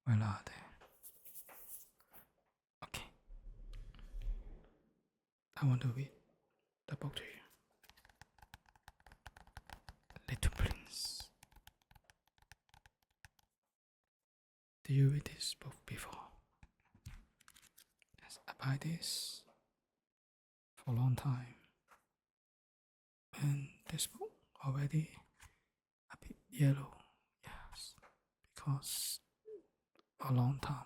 Where are they? Okay. I want to read the book to you. Little Prince. Did you read this book before? Yes, I buy this for a long time. And this book already a bit yellow. Yes, because a long time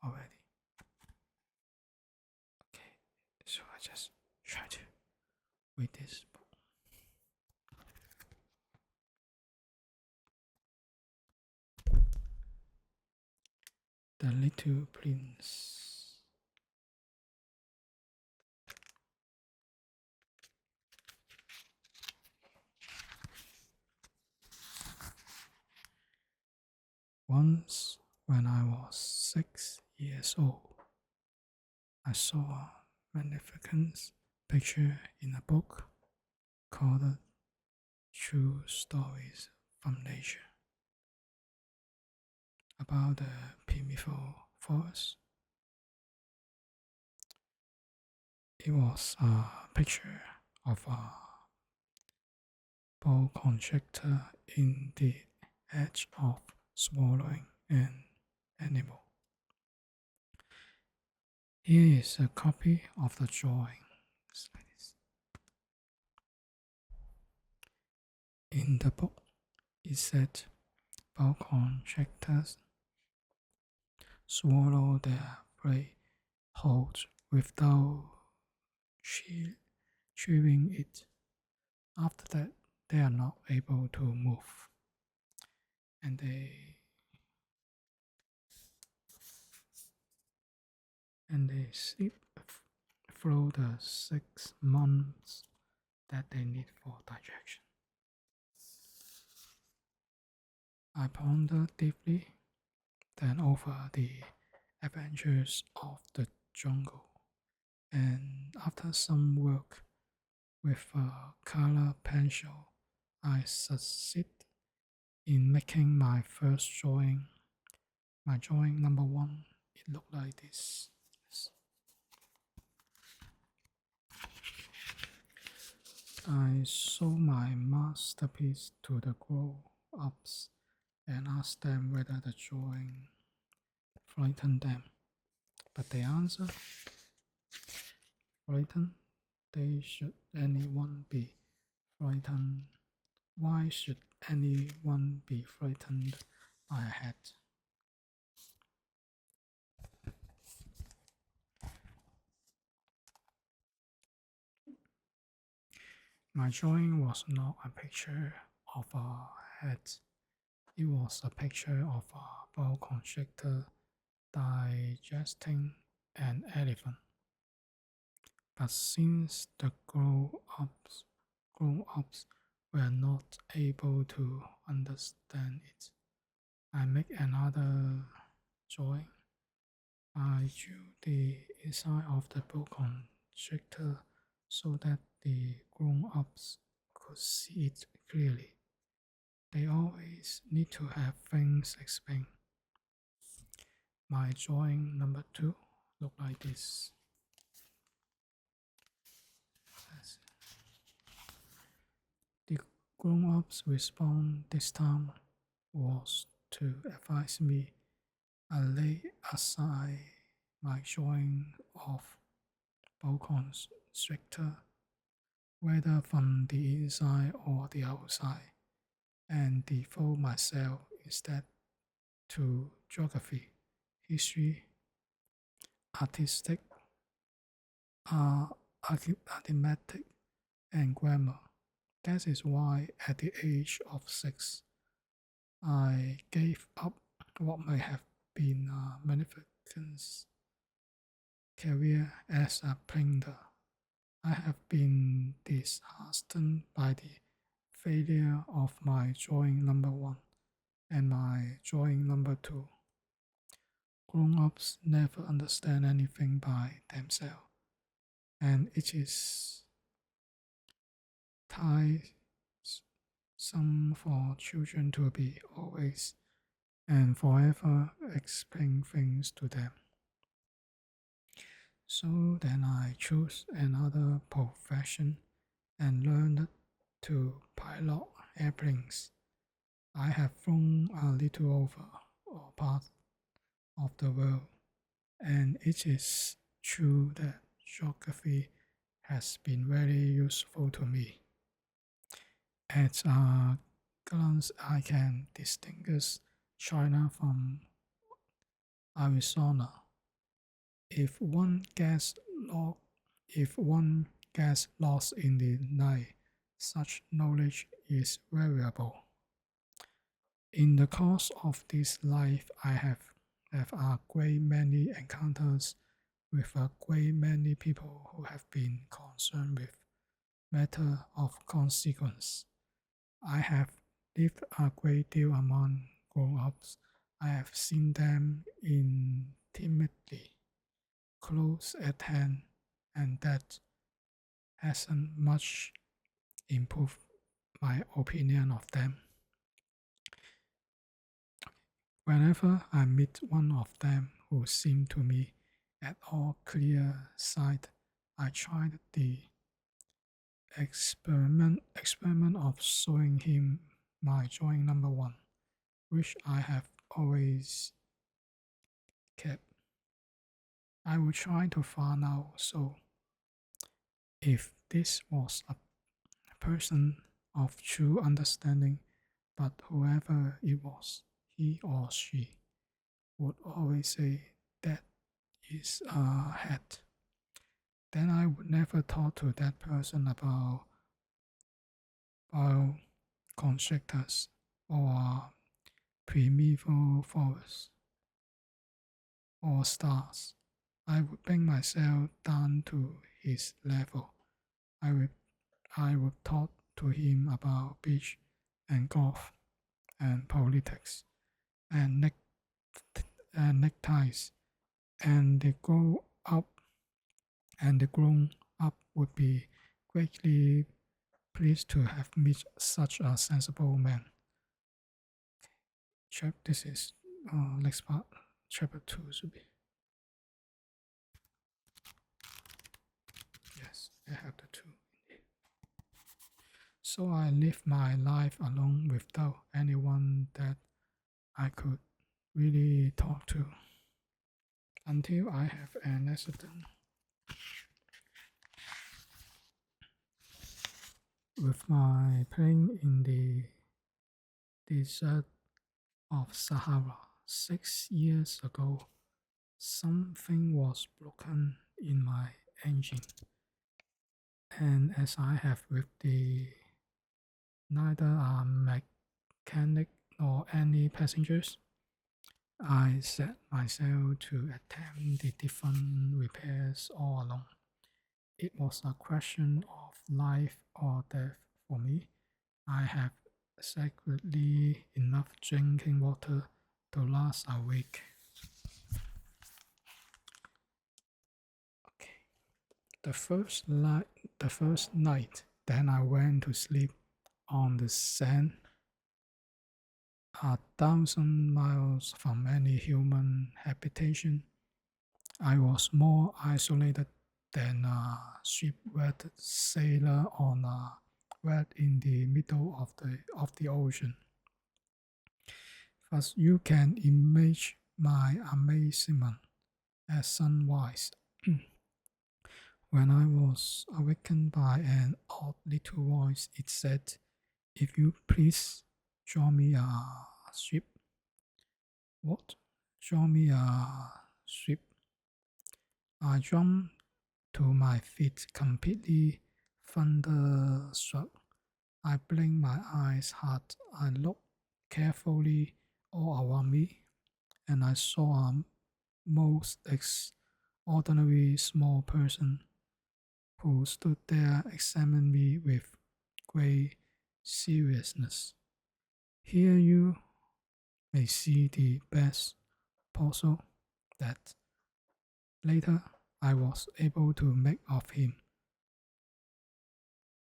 already. Okay, so I just try to read this book. The Little Prince. Once, when I was 6 years old, I saw a magnificent picture in a book called True Stories from Nature about the primeval forest. It was a picture of a boa constrictor in the edge of swallowing an animal. Here is a copy of the drawing. Like this. In the book, it said boa constrictors swallow their prey whole without chewing it. After that, they are not able to move, and they sleep through the 6 months that they need for digestion. I pondered deeply then over the adventures of the jungle, and after some work with a color pencil, I succeeded in making my first drawing. My drawing number 1, it looked like this. I showed my masterpiece to the grown-ups and asked them whether the drawing frightened them. But they answered, frightened? They should anyone be frightened? Why should anyone be frightened by a hat? My drawing was not a picture of a hat. It was a picture of a boa constrictor digesting an elephant. But since the grown-ups were not able to understand it, I make another drawing. I drew the inside of the boa constrictor so that the grown-ups could see it clearly. They always need to have things explained. My drawing number 2 looked like this. The grown-ups' response this time was to advise me I lay aside my drawing of boa constrictor, whether from the inside or the outside, and devote myself instead to geography, history, artistic, arithmetic, and grammar. That is why, at the age of 6, I gave up what may have been a magnificent career as a painter. I have been disheartened by the failure of my drawing number 1 and my drawing number 2. Grown-ups never understand anything by themselves, and it is tiresome for children to be always and forever explain things to them. So then I chose another profession and learned to pilot airplanes. I have flown a little over all parts of the world, and it is true that geography has been very useful to me. At a glance, I can distinguish China from Arizona. If one gets lost, if one gets lost in the night, such knowledge is variable. In the course of this life, I have a great many encounters with a great many people who have been concerned with matter of consequence. I have lived a great deal among grown-ups. I have seen them intimately, close at hand, and that hasn't much improved my opinion of them. Whenever I meet one of them who seemed to me at all clear sight, I tried the experiment of showing him my drawing number one, which I have always kept. I would try to find out so if this was a person of true understanding, but whoever it was, he or she would always say that is a hat. Then I would never talk to that person about bioconstrictors or primeval forests or stars. I would bring myself down to his level. I would I would talk to him about beach and golf and politics and neckties, and the grown up would be greatly pleased to have met such a sensible man. This is next part. Chapter 2 should be. Yes, I have the 2. So I live my life alone without anyone that I could really talk to until I have an accident with my plane in the desert of Sahara. 6 years ago, something was broken in my engine, and as I have with the neither a mechanic nor any passengers, I set myself to attempt the different repairs all along. It was a question of life or death for me. I have secretly enough drinking water to last a week. Okay. The first night, then I went to sleep on the sand, 1,000 miles from any human habitation. I was more isolated than a shipwrecked sailor on a wreck in the middle of the ocean. Thus, you can imagine my amazement at sunrise when I was awakened by an odd little voice. It said, "If you please, draw me a ship." What? Draw me a ship? I jumped to my feet, completely thunderstruck. I blinked my eyes hard. I looked carefully all around me, and I saw a most extraordinary small person who stood there examining me with great seriousness. Here you may see the best puzzle that later I was able to make of him.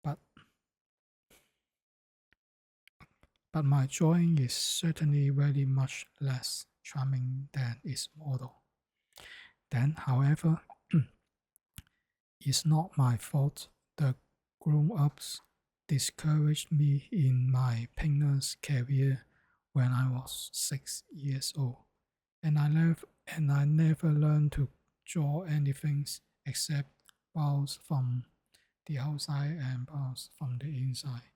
But but my drawing is certainly very much less charming than its model. Then, however, it's not my fault the grown-ups discouraged me in my painter's career when I was 6 years old, and I never learned to draw anything except balls from the outside and balls from the inside.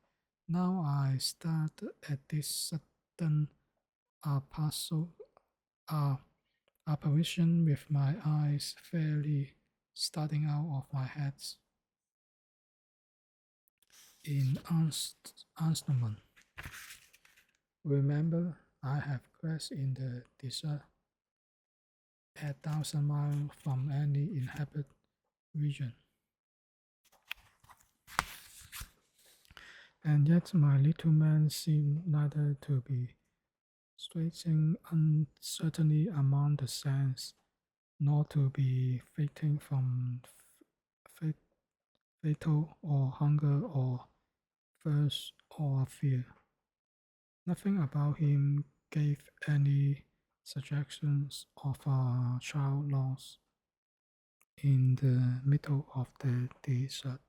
Now I start at this sudden puzzle, uh, apparition with my eyes fairly starting out of my head in astonishment. Remember, I have crashed in the desert 1,000 miles from any inhabited region, and yet my little man seemed neither to be stretching uncertainty among the sands, nor to be fainting from fatal or hunger or thirst or fear. Nothing about him gave any suggestions of a child lost in the middle of the desert,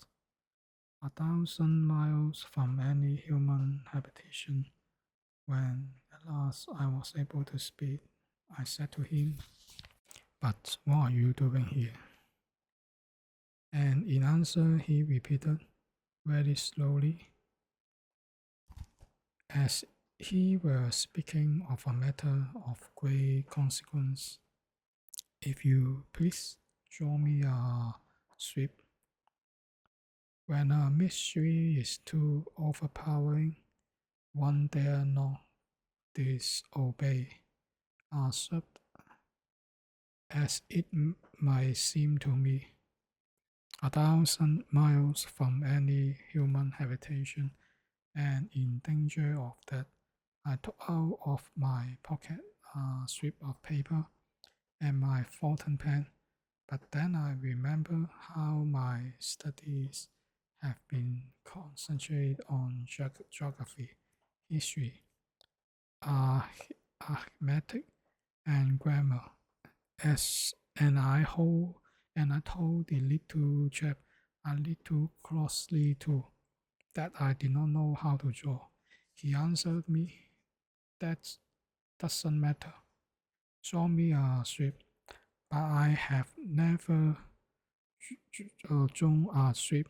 1,000 miles from any human habitation. When at last I was able to speak, I said to him, "But what are you doing here?" And in answer, he repeated very slowly, as he were speaking of a matter of great consequence, "If you please, draw me a sweep." When a mystery is too overpowering, one dare not disobey. A sweep, as it might seem to me, 1,000 miles from any human habitation, and in danger of that, I took out of my pocket a strip of paper and my fountain pen. But then I remember how my studies have been concentrated on geography, history, arithmetic, and grammar. As and I told the little chap a little crossly too that I did not know how to draw. He answered me, "That doesn't matter. Draw me a strip." But I have never drawn a strip,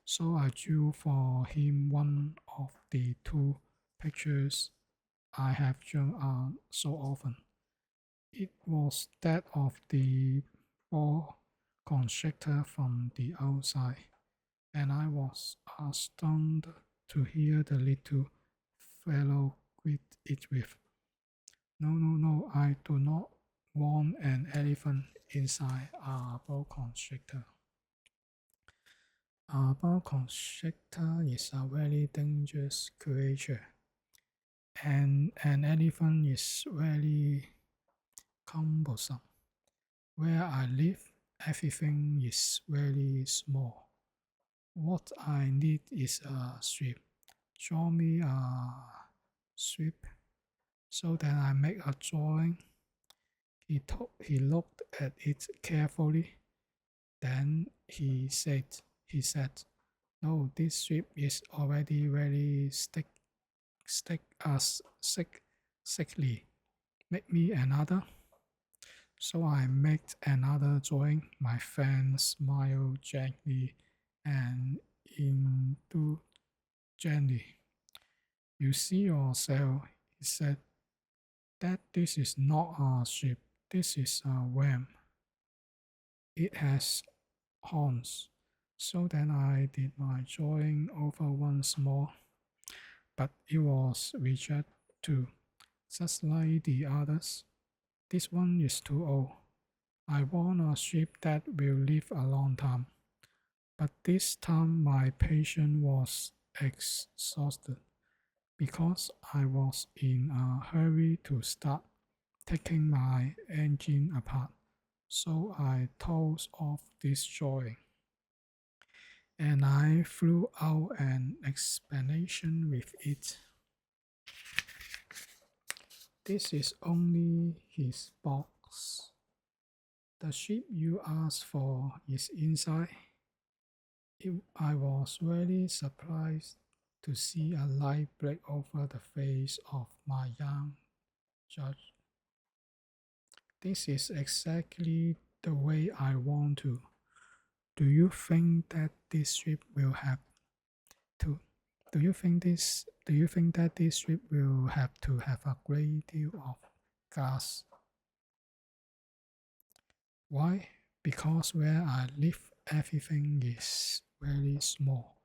so I drew for him one of the two pictures I have drawn so often. It was that of the ball constrictor from the outside, and I was astounded to hear the little fellow greet it with, "No, no, no, I do not want an elephant inside a boa constrictor." A boa constrictor is a very dangerous creature, and an elephant is very cumbersome. Where I live, everything is very small. What I need is a sweep. Draw me a sweep so that I make a drawing. He looked at it carefully. Then he said, "No, this sweep is already very sickly. Make me another." So I made another drawing. My friend smiled gently and indulgently. "You see yourself," he said, "that this is not a sheep, this is a ram. It has horns." So then I did my drawing over once more, but it was rejected too, just like the others. "This one is too old. I want a sheep that will live a long time." But this time my patience was exhausted because I was in a hurry to start taking my engine apart. So I told off this drawing, and I threw out an explanation with it. This is only his box. The ship you asked for is inside. I was really surprised to see a light break over the face of my young judge. This is exactly the way I want to. Do you think that this ship will have to do you think that this ship will have to have a great deal of gas? Why? Because where I live everything is very small.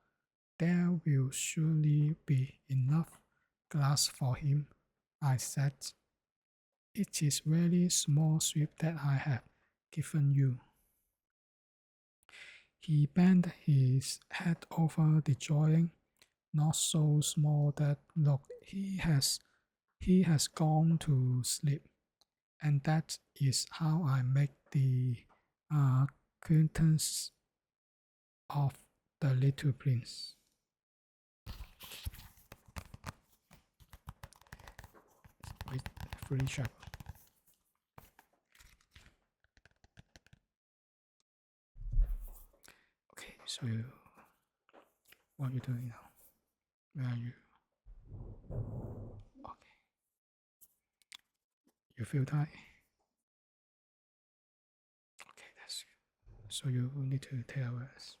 There will surely be enough glass for him, I said. It is very small ship that I have given you. He bent his head over the drawing, not so small that look he has gone to sleep, and that is how I make the acquaintance of the little prince. With free chapter. Okay, so what are you doing now? Where are you? Okay, you feel tired? Okay, that's good. So you need to take a rest.